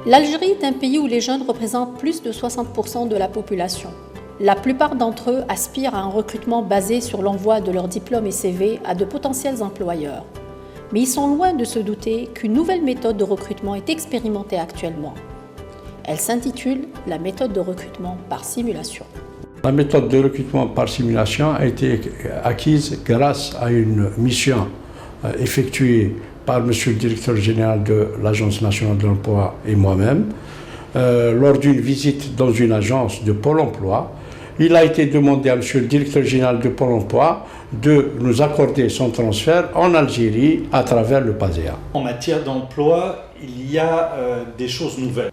L'Algérie est un pays où les jeunes représentent plus de 60% de la population. La plupart d'entre eux aspirent à un recrutement basé sur l'envoi de leurs diplômes et CV à de potentiels employeurs. Mais ils sont loin de se douter qu'une nouvelle méthode de recrutement est expérimentée actuellement. Elle s'intitule la méthode de recrutement par simulation. La méthode de recrutement par simulation a été acquise grâce à une mission effectuée par M. le directeur général de l'Agence nationale de l'emploi et moi-même lors d'une visite dans une agence de Pôle emploi. Il a été demandé à M. le directeur général de Pôle emploi de nous accorder son transfert en Algérie à travers le PASEA. En matière d'emploi, il y a des choses nouvelles.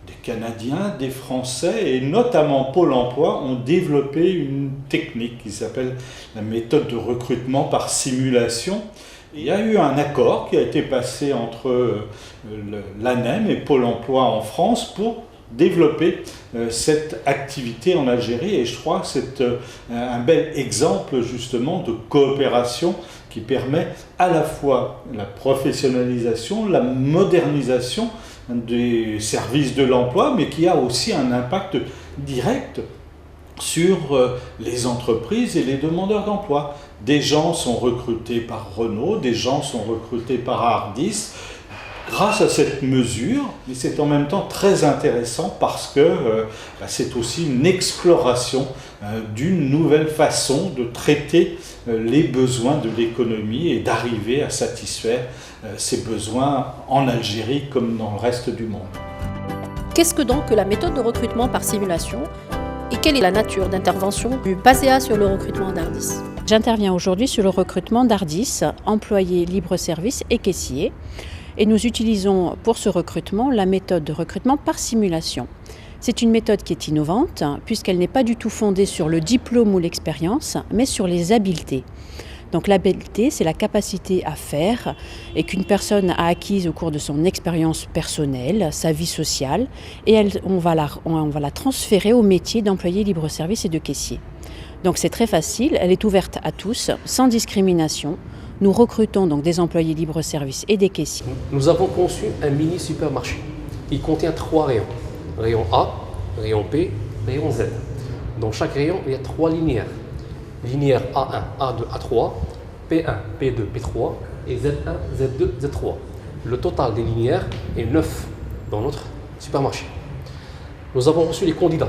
Des Canadiens, des Français et notamment Pôle emploi ont développé une technique qui s'appelle la méthode de recrutement par simulation. Il y a eu un accord qui a été passé entre l'ANEM et Pôle emploi en France pour développer cette activité en Algérie, et je crois que c'est un bel exemple justement de coopération qui permet à la fois la professionnalisation, la modernisation des services de l'emploi, mais qui a aussi un impact direct sur les entreprises et les demandeurs d'emploi. Des gens sont recrutés par Renault, des gens sont recrutés par Ardis, grâce à cette mesure, mais c'est en même temps très intéressant parce que c'est aussi une exploration d'une nouvelle façon de traiter les besoins de l'économie et d'arriver à satisfaire ces besoins en Algérie comme dans le reste du monde. Qu'est-ce que donc la méthode de recrutement par simulation et quelle est la nature d'intervention du PASEA sur le recrutement d'Ardis? J'interviens aujourd'hui sur le recrutement d'Ardis, employés libre-service et caissiers. Et nous utilisons pour ce recrutement la méthode de recrutement par simulation. C'est une méthode qui est innovante puisqu'elle n'est pas du tout fondée sur le diplôme ou l'expérience, mais sur les habiletés. Donc l'habileté, c'est la capacité à faire et qu'une personne a acquise au cours de son expérience personnelle, sa vie sociale, et on va la transférer au métier d'employé libre-service et de caissier. Donc c'est très facile, elle est ouverte à tous, sans discrimination. Nous recrutons donc des employés libre-service et des caissiers. Nous avons conçu un mini supermarché. Il contient 3 rayons. Rayon A, rayon B, rayon Z. Dans chaque rayon, il y a 3 linéaires. Linéaire A1, A2, A3, P1, P2, P3 et Z1, Z2, Z3. Le total des linéaires est 9 dans notre supermarché. Nous avons reçu les candidats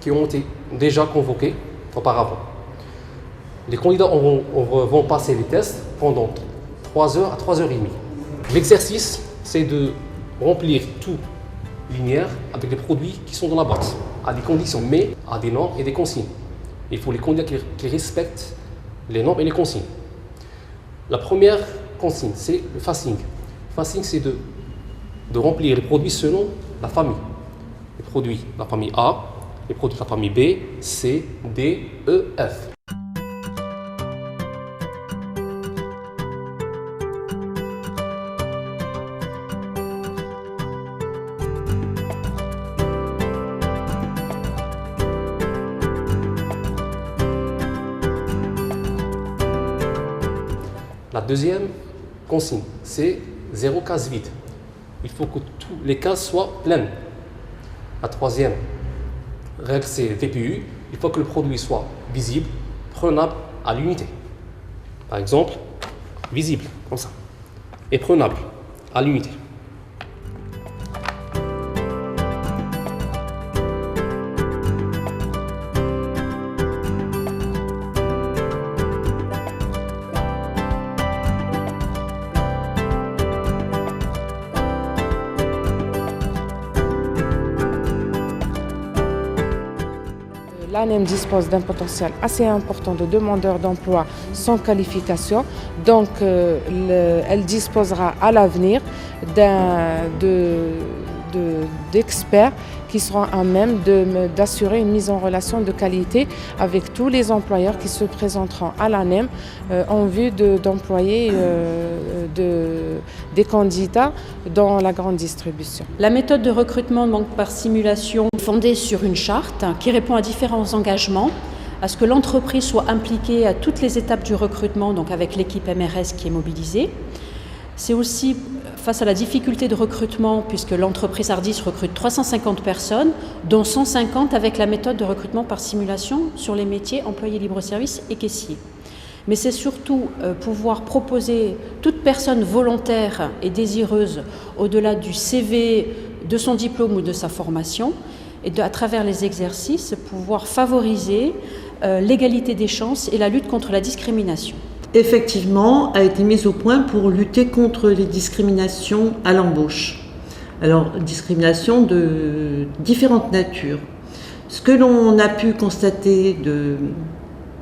qui ont été déjà convoqués auparavant. Les candidats vont passer les tests pendant 3 heures à 3 heures et demie. L'exercice, c'est de remplir tout linéaire avec les produits qui sont dans la boîte, à des conditions, mais à des normes et des consignes. Il faut les candidats qui respectent les normes et les consignes. La première consigne, c'est le fasting. Le fasting, c'est de remplir les produits selon la famille. Les produits de la famille A, les produits de la famille B, C, D, E, F. La deuxième consigne, c'est 0 case vide. Il faut que toutes les cases soient pleines. La troisième règle, c'est VPU. Il faut que le produit soit visible, prenable à l'unité. Par exemple, visible, comme ça, et prenable à l'unité. L'ANEM dispose d'un potentiel assez important de demandeurs d'emploi sans qualification, donc elle disposera à l'avenir d'experts qui seront à même d'assurer une mise en relation de qualité avec tous les employeurs qui se présenteront à l'ANEM en vue d'employer des candidats dans la grande distribution. La méthode de recrutement donc, par simulation est fondée sur une charte qui répond à différents engagements, à ce que l'entreprise soit impliquée à toutes les étapes du recrutement, donc avec l'équipe MRS qui est mobilisée. C'est aussi face à la difficulté de recrutement, puisque l'entreprise Ardis recrute 350 personnes, dont 150 avec la méthode de recrutement par simulation sur les métiers employés libre-service et caissiers. Mais c'est surtout pouvoir proposer toute personne volontaire et désireuse, au-delà du CV, de son diplôme ou de sa formation, et à travers les exercices, pouvoir favoriser l'égalité des chances et la lutte contre la discrimination. Effectivement, a été mise au point pour lutter contre les discriminations à l'embauche. Alors, discrimination de différentes natures. Ce que l'on a pu constater de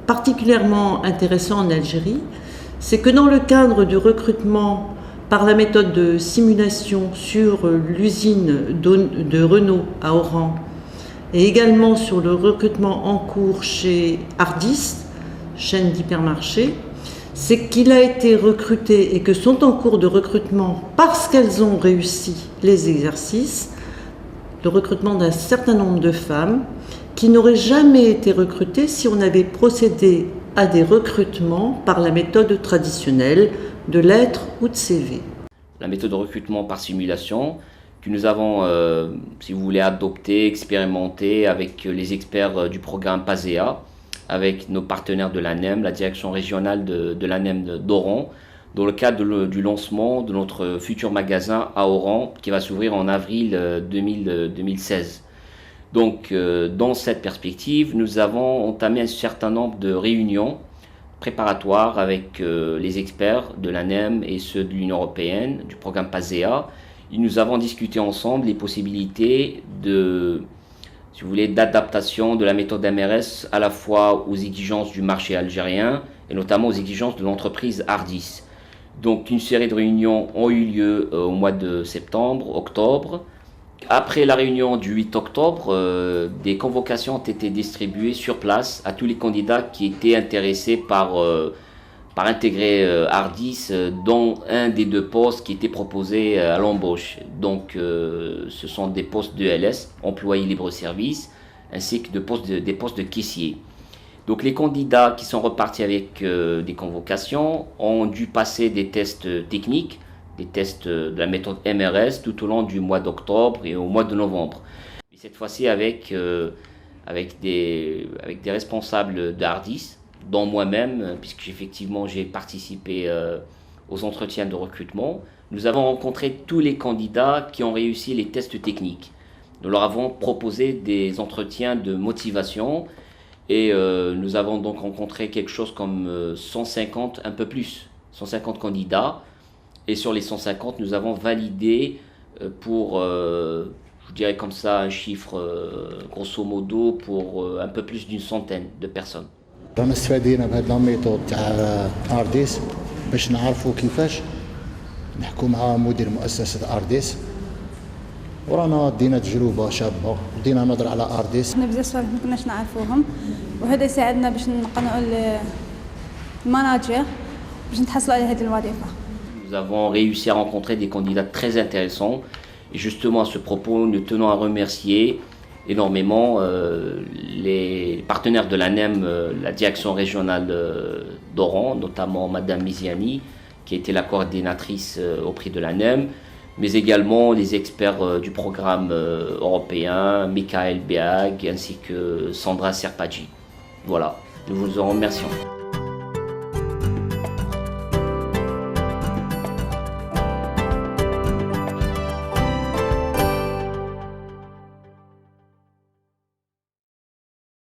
particulièrement intéressant en Algérie, c'est que dans le cadre du recrutement par la méthode de simulation sur l'usine de Renault à Oran et également sur le recrutement en cours chez Ardis, chaîne d'hypermarchés, c'est qu'il a été recruté et que sont en cours de recrutement parce qu'elles ont réussi les exercices, le recrutement d'un certain nombre de femmes qui n'auraient jamais été recrutées si on avait procédé à des recrutements par la méthode traditionnelle de lettres ou de CV. La méthode de recrutement par simulation que nous avons, si vous voulez, adoptée, expérimentée avec les experts du programme PASEA, avec nos partenaires de l'ANEM, la direction régionale de l'ANEM d'Oran, dans le cadre du lancement de notre futur magasin à Oran qui va s'ouvrir en avril 2016. Donc, dans cette perspective, nous avons entamé un certain nombre de réunions préparatoires avec les experts de l'ANEM et ceux de l'Union européenne, du programme PASEA. Et nous avons discuté ensemble les possibilités si vous voulez, d'adaptation de la méthode MRS à la fois aux exigences du marché algérien et notamment aux exigences de l'entreprise Ardis. Donc une série de réunions ont eu lieu au mois de septembre, octobre. Après la réunion du 8 octobre, des convocations ont été distribuées sur place à tous les candidats qui étaient intéressés par intégrer Ardis dans un des deux postes qui étaient proposés à l'embauche. Donc ce sont des postes de LS, employés libre-service, ainsi que des postes de caissier. Donc les candidats qui sont repartis avec des convocations ont dû passer des tests techniques, des tests de la méthode MRS tout au long du mois d'octobre et au mois de novembre. Et cette fois-ci avec des responsables d'Ardis, dont moi-même, puisque effectivement j'ai participé aux entretiens de recrutement. Nous avons rencontré tous les candidats qui ont réussi les tests techniques. Nous leur avons proposé des entretiens de motivation et nous avons donc rencontré quelque chose comme 150, un peu plus, 150 candidats. Et sur les 150, nous avons validé pour, je dirais comme ça, un chiffre grosso modo pour un peu plus d'une centaine de personnes. رانا استفادينا بهاد لا ميثود تاع ارديس باش نعرفوا كيفاش نحكوا مع مدير مؤسسه ارديس ورانا دينا تجربه شابه بدينا نهضر على ارديس. احنا بزاف صوالح ما كناش نعرفوهم وهذا يساعدنا باش نقنعوا الماناجر باش نتحصلوا على هذه الوظيفه. Nous avons réussi à rencontrer des candidats très intéressants et justement à ce propos nous tenons à remercier énormément les partenaires de l'ANEM, la direction régionale d'Oran, notamment Madame Miziani, qui était la coordinatrice auprès de l'ANEM, mais également les experts du programme européen, Michael Beag, ainsi que Sandra Serpadji. Voilà, nous vous en remercions.